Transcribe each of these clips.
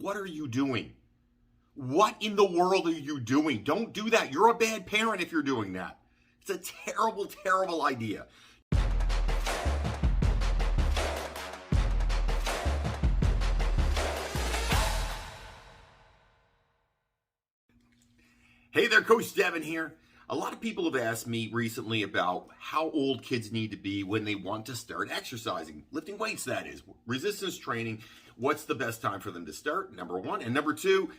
what are you doing? What in the world are you doing? Don't do that. You're a bad parent if you're doing that. It's a terrible, terrible idea. Hey there, Coach Devin here. A lot of people have asked me recently about how old kids need to be when they want to start exercising, lifting weights, that is, resistance training. What's the best time for them to start? Number one. And number two,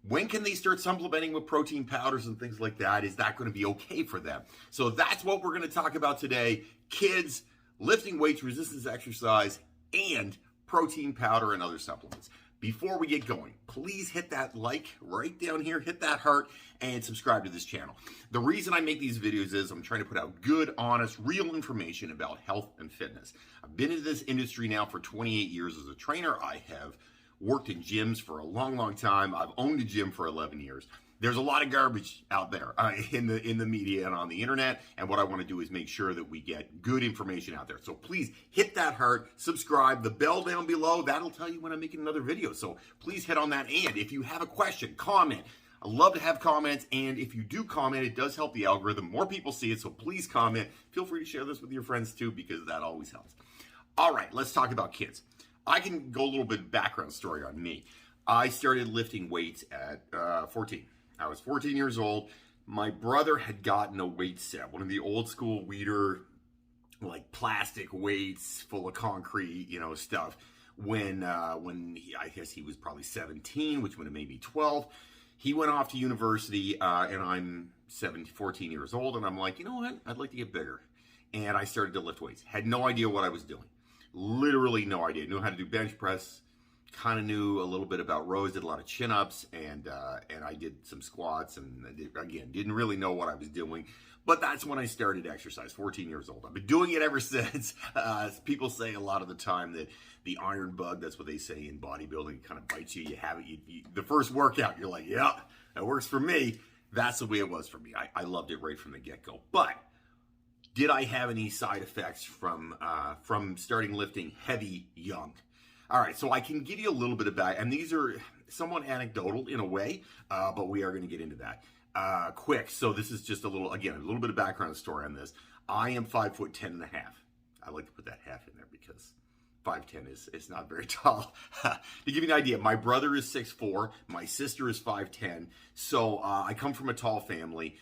when can they start supplementing with protein powders and things like that? Is that going to be okay for them? So that's what we're going to talk about today. Kids, lifting weights, resistance exercise, and protein powder and other supplements. Before we get going, please hit that like right down here, hit that heart, and subscribe to this channel. The reason I make these videos is I'm trying to put out good, honest, real information about health and fitness. I've been in this industry now for 28 years as a trainer. I have worked in gyms for a long, long time. I've owned a gym for 11 years. There's a lot of garbage out there in the media and on the internet, and what I want to do is make sure that we get good information out there. So please hit that heart, subscribe, the bell down below. That'll tell you when I'm making another video. So please hit on that, and if you have a question, comment. I love to have comments, and if you do comment, it does help the algorithm. More people see it, so please comment. Feel free to share this with your friends too, because that always helps. All right, let's talk about kids. I can go a little bit background story on me. I started lifting weights at 14. I was 14 years old. My brother had gotten a weight set, one of the old school Weider, like plastic weights full of concrete, stuff. When I guess he was probably 17, which would have made me 12. He went off to university, and I'm 14 years old, and I'm like, you know what? I'd like to get bigger. And I started to lift weights. Had no idea what I was doing. Literally no idea. Knew how to do bench press. Kind of knew a little bit about rows, did a lot of chin-ups, and I did some squats, and again, didn't really know what I was doing, but that's when I started exercise, 14 years old. I've been doing it ever since. People say a lot of the time that the iron bug, that's what they say in bodybuilding, kind of bites you. You have it, the first workout, you're like, yeah, that works for me. That's the way it was for me. I loved it right from the get-go. But did I have any side effects from starting lifting heavy young? All right, so I can give you a little bit of that, and these are somewhat anecdotal in a way, but we are going to get into that quick. So this is just a little bit of background story on this. I am 5'10" and a half. I like to put that half in there because 5'10" is not very tall. To give you an idea, my brother is 6'4", my sister is 5'10", so I come from a tall family.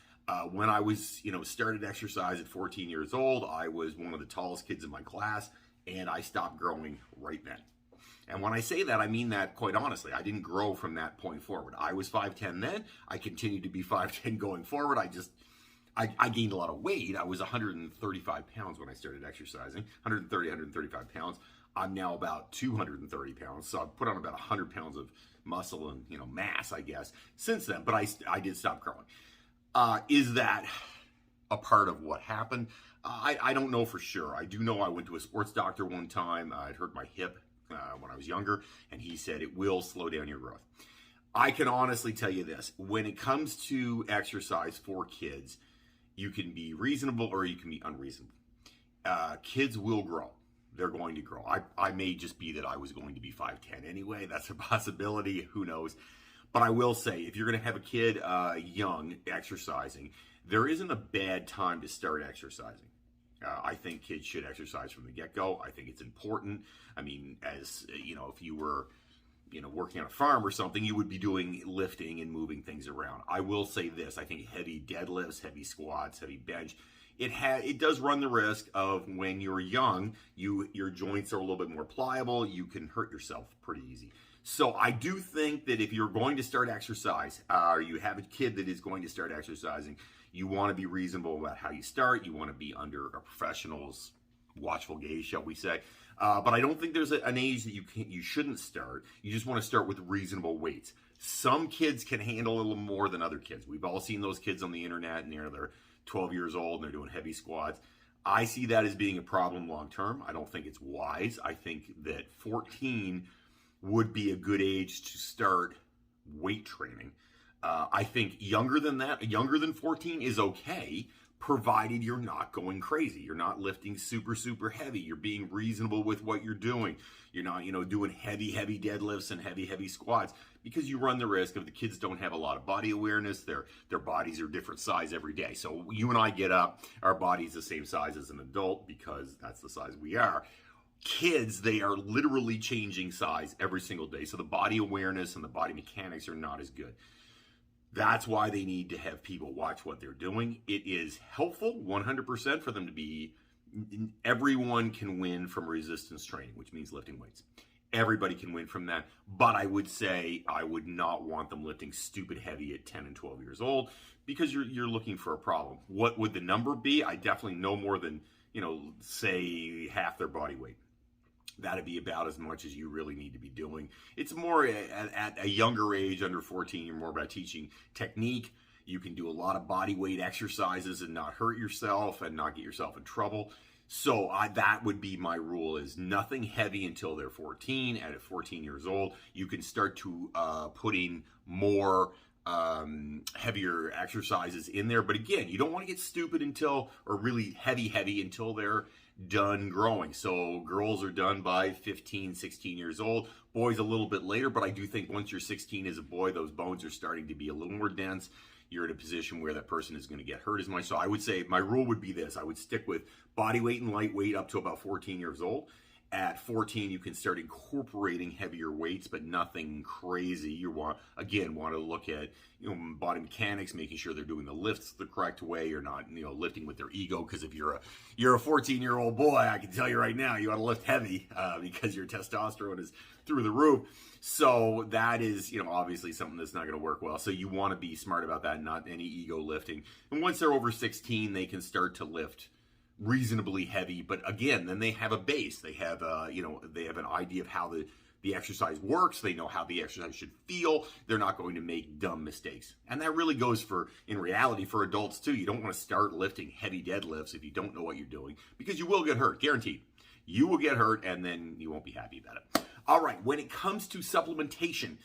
When I was, started exercise at 14 years old, I was one of the tallest kids in my class, and I stopped growing right then. And when I say that, I mean that quite honestly. I didn't grow from that point forward. I was 5'10" then. I continued to be 5'10" going forward. I gained a lot of weight. I was 135 pounds when I started exercising, 135 pounds. I'm now about 230 pounds. So I've put on about 100 pounds of muscle and, mass, I guess, since then. But I did stop growing. Is that a part of what happened? I don't know for sure. I do know I went to a sports doctor one time. I'd hurt my hip when I was younger, and he said it will slow down your growth. I can honestly tell you this. When it comes to exercise for kids, you can be reasonable or you can be unreasonable. Kids will grow. They're going to grow. I may just be that I was going to be 5'10" anyway. That's a possibility. Who knows? But I will say, if you're going to have a kid young exercising, there isn't a bad time to start exercising. I think kids should exercise from the get-go. I think it's important. I mean, as if you were, working on a farm or something, you would be doing lifting and moving things around. I will say this: I think heavy deadlifts, heavy squats, heavy bench, it does run the risk of, when you're young, your joints are a little bit more pliable. You can hurt yourself pretty easy. So I do think that if you're going to start exercise, or you have a kid that is going to start exercising, you want to be reasonable about how you start. You want to be under a professional's watchful gaze, shall we say. But I don't think there's an age that you shouldn't start. You just want to start with reasonable weights. Some kids can handle a little more than other kids. We've all seen those kids on the internet, and they're 12 years old and they're doing heavy squats. I see that as being a problem long term. I don't think it's wise. I think that 14 would be a good age to start weight training. I think younger than that, younger than 14 is okay, provided you're not going crazy. You're not lifting super, super heavy. You're being reasonable with what you're doing. You're not, doing heavy, heavy deadlifts and heavy, heavy squats, because you run the risk of the kids don't have a lot of body awareness. Their bodies are different size every day. So you and I get up, our body's the same size as an adult because that's the size we are. Kids, they are literally changing size every single day. So the body awareness and the body mechanics are not as good. That's why they need to have people watch what they're doing. It is helpful 100% for them to be, everyone can win from resistance training, which means lifting weights. Everybody can win from that. But I would say I would not want them lifting stupid heavy at 10 and 12 years old, because you're looking for a problem. What would the number be? I definitely no more than, say half their body weight. That'd be about as much as you really need to be doing. It's more at a younger age, under 14, you're more about teaching technique. You can do a lot of body weight exercises and not hurt yourself and not get yourself in trouble. So that would be my rule, is nothing heavy until they're 14. And at 14 years old, you can start to put in more heavier exercises in there. But again, you don't want to get stupid or really heavy until they're done growing. So girls are done by 15, 16 years old. Boys a little bit later, but I do think once you're 16 as a boy, those bones are starting to be a little more dense. You're in a position where that person is going to get hurt as much. So I would say my rule would be this. I would stick with body weight and light weight up to about 14 years old. At 14, you can start incorporating heavier weights, but nothing crazy. You want to look at, body mechanics, making sure they're doing the lifts the correct way. You're not, lifting with their ego. Because if you're a 14-year-old boy, I can tell you right now, you ought to lift heavy because your testosterone is through the roof. So that is, obviously something that's not going to work well. So you want to be smart about that, not any ego lifting. And once they're over 16, they can start to lift reasonably heavy, but again, then they have a base. They have they have an idea of how the exercise works. They know how the exercise should feel. They're not going to make dumb mistakes. And that really goes in reality for adults too. You don't want to start lifting heavy deadlifts if you don't know what you're doing, because you will get hurt, guaranteed. You will get hurt, and then you won't be happy about it. All right, when it comes to supplementation,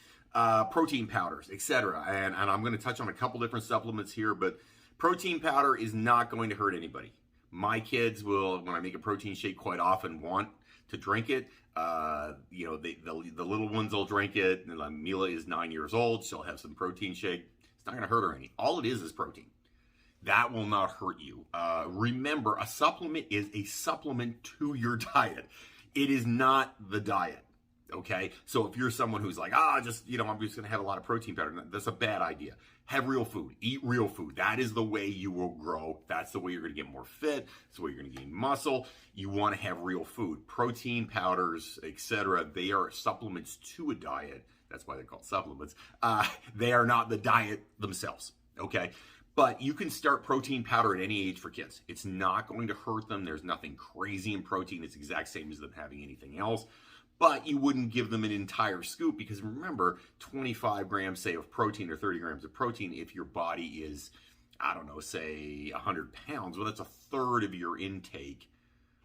protein powders, etc., and I'm going to touch on a couple different supplements here, but protein powder is not going to hurt anybody. My kids will, when I make a protein shake, quite often want to drink it. The little ones will drink it. And Mila is 9 years old. She'll have some protein shake. It's not going to hurt her any. All it is protein. That will not hurt you. Remember, a supplement is a supplement to your diet. It is not the diet. Okay? So if you're someone who's like, I'm just going to have a lot of protein powder, that's a bad idea. Have real food. Eat real food. That is the way you will grow. That's the way you're going to get more fit. That's the way you're going to gain muscle. You want to have real food. Protein powders, etc. They are supplements to a diet. That's why they're called supplements. They are not the diet themselves. Okay? But you can start protein powder at any age for kids. It's not going to hurt them. There's nothing crazy in protein. It's the exact same as them having anything else. But you wouldn't give them an entire scoop, because remember, 25 grams, say, of protein or 30 grams of protein, if your body is, say 100 pounds, well, that's a third of your intake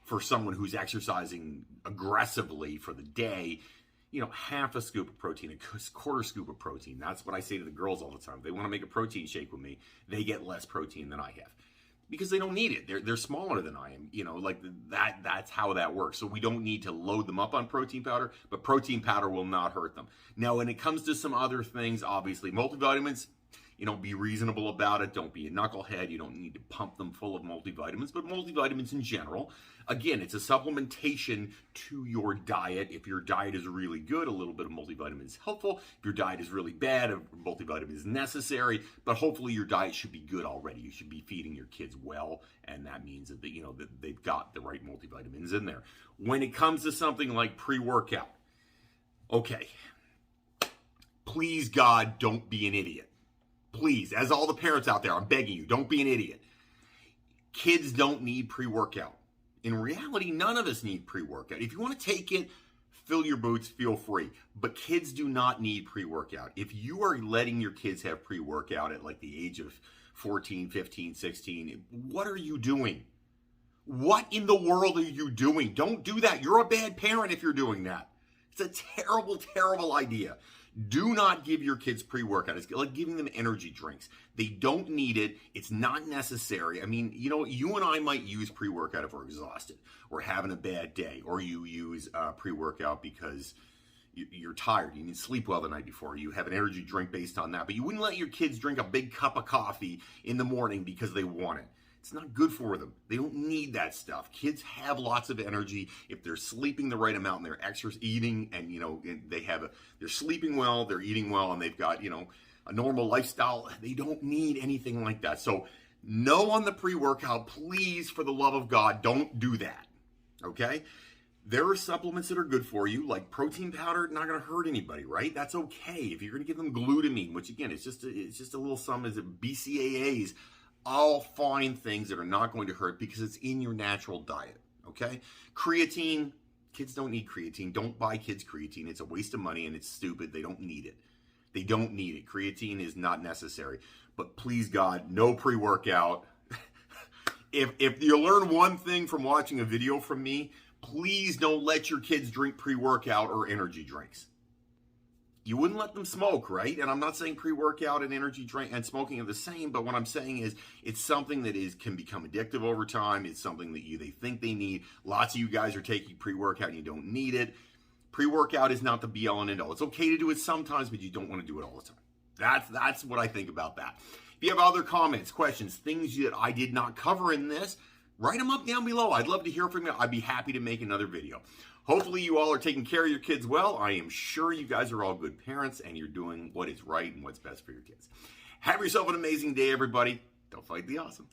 for someone who's exercising aggressively for the day. Half a scoop of protein, a quarter scoop of protein. That's what I say to the girls all the time. If they want to make a protein shake with me, they get less protein than I have, because they don't need it. They're smaller than I am. That's how that works. So we don't need to load them up on protein powder, but protein powder will not hurt them. Now, when it comes to some other things, obviously multivitamins, be reasonable about it. Don't be a knucklehead. You don't need to pump them full of multivitamins, but multivitamins in general, again, it's a supplementation to your diet. If your diet is really good, a little bit of multivitamin is helpful. If your diet is really bad, a multivitamin is necessary, but hopefully your diet should be good already. You should be feeding your kids well, and that means that that they've got the right multivitamins in there. When it comes to something like pre-workout, okay, please God, don't be an idiot. Please, as all the parents out there, I'm begging you, don't be an idiot. Kids don't need pre-workout. In reality, none of us need pre-workout. If you want to take it, fill your boots, feel free. But kids do not need pre-workout. If you are letting your kids have pre-workout at like the age of 14, 15, 16, what are you doing? What in the world are you doing? Don't do that. You're a bad parent if you're doing that. It's a terrible, terrible idea. Do not give your kids pre-workout. It's like giving them energy drinks. They don't need it. It's not necessary. I mean, you know, you and I might use pre-workout if we're exhausted or having a bad day, or you use pre-workout because you're tired. You need to sleep well the night before. You have an energy drink based on that. But you wouldn't let your kids drink a big cup of coffee in the morning because they want it. It's not good for them. They don't need that stuff. Kids have lots of energy if they're sleeping the right amount and they're eating, and you know, they're sleeping well, they're eating well, and they've got, you know, a normal lifestyle. They don't need anything like that. So no on the pre-workout, please, for the love of God, don't do that. Okay? There are supplements that are good for you, like protein powder, not going to hurt anybody, right? That's okay. If you're going to give them glutamine, which again, it's just a little some, is it BCAAs? All fine things that are not going to hurt because it's in your natural diet, okay? Creatine, kids don't need creatine. Don't buy kids creatine. It's a waste of money and it's stupid. They don't need it. They don't need it. Creatine is not necessary. But please, God, no pre-workout. If you learn one thing from watching a video from me, please don't let your kids drink pre-workout or energy drinks. You wouldn't let them smoke, right? And I'm not saying pre-workout and energy drink and smoking are the same, but what I'm saying is it's something that can become addictive over time. It's something that they think they need. Lots of you guys are taking pre-workout and you don't need it. Pre-workout is not the be-all and end-all. It's okay to do it sometimes, but you don't want to do it all the time. That's what I think about that. If you have other comments, questions, things that I did not cover in this, write them up down below. I'd love to hear from you. I'd be happy to make another video. Hopefully you all are taking care of your kids well. I am sure you guys are all good parents and you're doing what is right and what's best for your kids. Have yourself an amazing day, everybody. Don't fight the awesome.